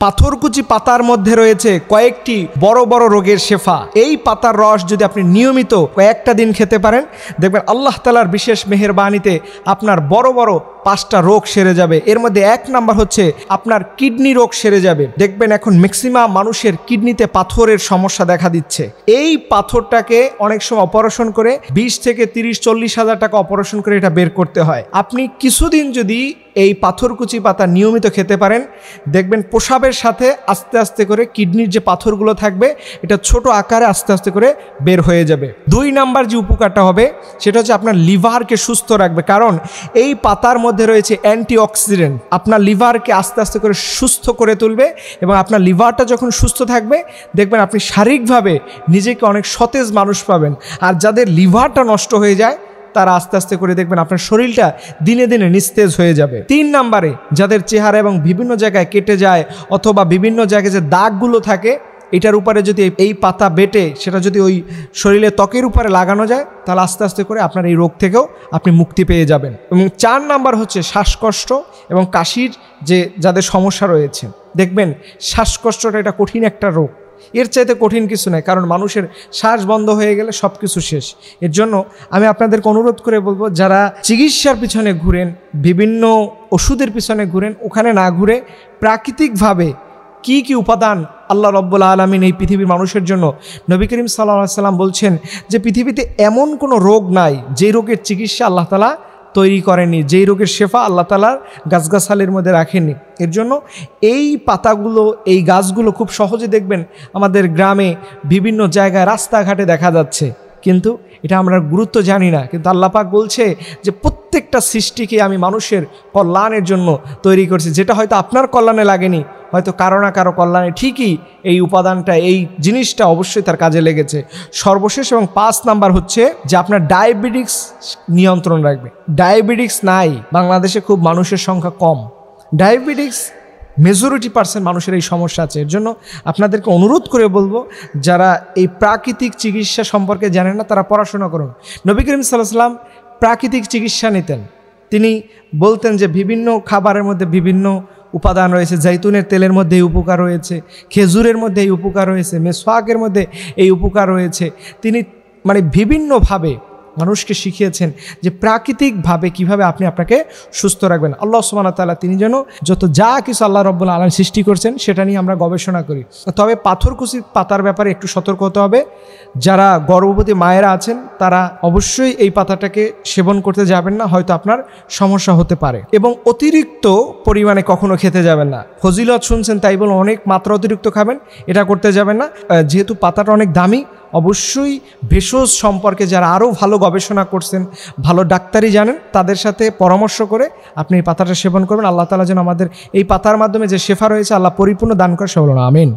পাথরকুচি পাতার মধ্যে রয়েছে কয়েকটি বড় বড় রোগের শেফা। এই পাতার রস যদি আপনি নিয়মিত কয়েকটা দিন খেতে পারেন, দেখবেন আল্লাহ তাআলার বিশেষ মেহেরবানিতে আপনার বড় বড় 5টা রোগ সেরে যাবে। এর মধ্যে 1 নাম্বার হচ্ছে আপনার কিডনি রোগ সেরে যাবে। দেখবেন এখন ম্যাক্সিমাম মানুষের কিডনিতে পাথরের সমস্যা দেখা দিচ্ছে। এই পাথরটাকে অনেক সময় অপারেশন করে 20 থেকে 30-40 হাজার টাকা অপারেশন করে এটা বের করতে হয়। আপনি কিছুদিন যদি এই পাথরকুচি পাতা নিয়মিত খেতে পারেন, দেখবেন প্রসাবের সাথে আস্তে আস্তে করে কিডনির যে পাথরগুলো থাকবে এটা ছোট আকারে আস্তে আস্তে করে বের হয়ে যাবে। 2 নাম্বার যে উপকারটা হবে সেটা হচ্ছে আপনার লিভারকে সুস্থ রাখবে, কারণ এই পাতার মধ্যে রয়েছে অ্যান্টিঅক্সিডেন্ট। আপনার লিভারকে আস্তে আস্তে করে সুস্থ করে তুলবে এবং আপনার লিভারটা যখন সুস্থ থাকবে দেখবেন আপনি শারীরিকভাবে নিজেকে অনেক সতেজ মানুষ পাবেন। আর যাদের লিভারটা নষ্ট হয়ে যায় তারা আস্তে আস্তে করে দেখবেন আপনার শরীরটা দিনে দিনে নিস্তেজ হয়ে যাবে। 3 নাম্বারে যাদের চেহারা এবং বিভিন্ন জায়গায় কেটে যায় অথবা বিভিন্ন জায়গায় যে দাগগুলো থাকে, এটার উপরে যদি এই পাতা বেটে সেটা যদি ওই শরীরে ত্বকের উপরে লাগানো যায় তাহলে আস্তে আস্তে করে আপনার এই রোগ থেকেও আপনি মুক্তি পেয়ে যাবেন। এবং 4 নাম্বার হচ্ছে শ্বাসকষ্ট এবং কাশির যাদের সমস্যা রয়েছে, দেখবেন শ্বাসকষ্টটা এটা কঠিন একটা রোগ, এর চাইতে কঠিন কিছু নয়, কারণ মানুষের শ্বাস বন্ধ হয়ে গেলে সব কিছু শেষ। এর জন্য আমি আপনাদেরকে অনুরোধ করে বলবো, যারা চিকিৎসার পিছনে ঘুরেন, বিভিন্ন ওষুধের পিছনে ঘুরেন, ওখানে না ঘুরে প্রাকৃতিকভাবে কি কি উপাদান আল্লাহ রব্বুল আলামিন এই পৃথিবীর মানুষের জন্য, নবী করিম সাল্লাল্লাহু আলাইহি সাল্লাম বলছেন যে পৃথিবীতে এমন কোনো রোগ নাই যে রোগের চিকিৎসা আল্লাহ তাআলা তৈরি করেনি, যেই রোগের শেফা আল্লাহ তাআলার গাছগাছালির মধ্যে রাখেননি। এর জন্য এই পাতাগুলো, এই গাছগুলো খুব সহজে দেখবেন আমাদের গ্রামে বিভিন্ন জায়গায় রাস্তাঘাটে দেখা যাচ্ছে, কিন্তু এটা আমরা গুরুত্ব জানি না। কিন্তু আল্লাহ পাক বলছে যে প্রত্যেকটা সৃষ্টিকে আমি মানুষের কল্যাণের জন্য তৈরি করছি, যেটা হয়তো আপনার কল্যাণে লাগেনি, হয়তো কারো না কারো কল্যাণে ঠিকই এই উপাদানটা, এই জিনিসটা অবশ্যই তার কাজে লেগেছে। সর্বশেষ এবং 5 নাম্বার হচ্ছে যে আপনার ডায়াবেটিক্স নিয়ন্ত্রণ রাখবে। ডায়াবেটিক্স নাই বাংলাদেশে, খুব মানুষের সংখ্যা কম। ডায়াবেটিক্স মেজরিটি % মানুষের এই সমস্যা আছে। এর জন্য আপনাদেরকে অনুরোধ করে বলবো, যারা এই প্রাকৃতিক চিকিৎসা সম্পর্কে জানেন না তারা পড়াশোনা করুন। নবী করিম সাল্লাল্লাহু আলাইহি ওয়াসাল্লাম প্রাকৃতিক চিকিৎসা নিতেন। তিনি বলতেন যে বিভিন্ন খাবারের মধ্যে বিভিন্ন উপাদান রয়েছে, জাইতুনের তেলের মধ্যে এই উপকার রয়েছে, খেজুরের মধ্যে এই উপকার রয়েছে, মেসওয়াকের মধ্যে এই উপকার রয়েছে। তিনি বিভিন্নভাবে মানুষকে শিখিয়েছেন যে প্রাকৃতিকভাবে কিভাবে আপনি আপনাকে সুস্থ রাখবেন। আল্লাহ সুবহানাহু ওয়া তাআলা তিনি যেন যা কিছু আল্লাহ রাব্বুল আলামিন সৃষ্টি করছেন সেটা নিয়ে আমরা গবেষণা করি। তবে পাথরকুচি পাতার ব্যাপারে একটু সতর্ক হতে হবে। যারা গর্ভবতী মায়েরা আছেন তারা অবশ্যই এই পাতাটাকে সেবন করতে যাবেন না, হয়তো আপনার সমস্যা হতে পারে। এবং অতিরিক্ত পরিমাণে কখনো খেতে যাবেন না। ফজিলত শুনছেন তাই বলে অনেক মাত্রা অতিরিক্ত খাবেন, এটা করতে যাবেন না। যেহেতু পাতাটা অনেক দামি, অবশ্যই ভেষজ সম্পর্কে যারা আরও ভালো গবেষণা করছেন, ভালো ডাক্তারি জানেন, তাদের সাথে পরামর্শ করে আপনি এই পাতাটা সেবন করবেন। আল্লাহ তাআলা যেন আমাদের এই পাতার মাধ্যমে যে শেফা রয়েছে আল্লাহ পরিপূর্ণ দান করে, সকল আমিন।